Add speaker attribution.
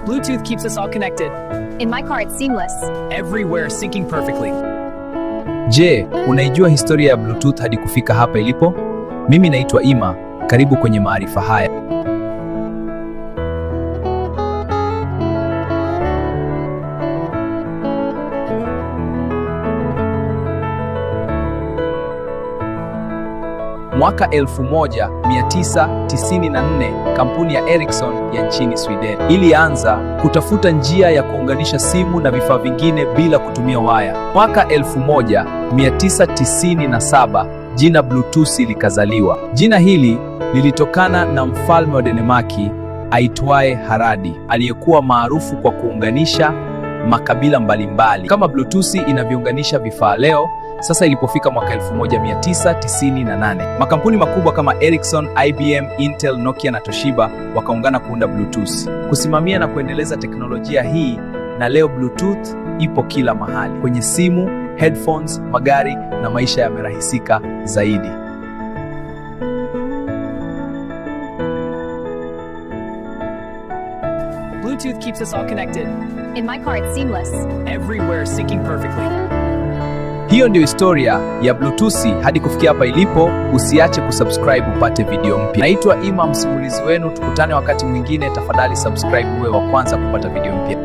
Speaker 1: Bluetooth keeps us all connected.
Speaker 2: In my car, it's seamless.
Speaker 1: Everywhere, syncing perfectly.
Speaker 3: Je, unaijua historia ya Bluetooth hadi kufika hapa ilipo? Mimi naitwa Ima, karibu kwenye maarifa haya. Mwaka 1994, kampuni ya Ericsson ya nchini Sweden ilianza kutafuta njia ya kuunganisha simu na vifaa vingine bila kutumia waya. Mwaka 1997, jina Bluetooth likazaliwa. Jina hili lilitokana na mfalme wa Denmarki aitwaye Harald, aliyekuwa maarufu kwa kuunganisha makabila mbalimbali. Kama Bluetooth inavyounganisha vifaa leo, sasa ilipofika mwaka 1998, makampuni makubwa kama Ericsson, IBM, Intel, Nokia na Toshiba wakaungana kuunda Bluetooth, kusimamia na kuendeleza teknolojia hii, na leo Bluetooth ipo kila mahali, kwenye simu, headphones, magari na maisha yamerahisika zaidi.
Speaker 1: Bluetooth keeps us all connected.
Speaker 2: In my car, it's seamless.
Speaker 1: Everywhere, syncing perfectly.
Speaker 3: Hiyo ndio historia ya Bluetooth hadi kufikia hapa ilipo. Usiache kusubscribe upate video mpya. Naitwa Ima, msimulizi wenu. Tukutane wakati mwingine. Tafadhali subscribe uwe wa kwanza kupata video mpya.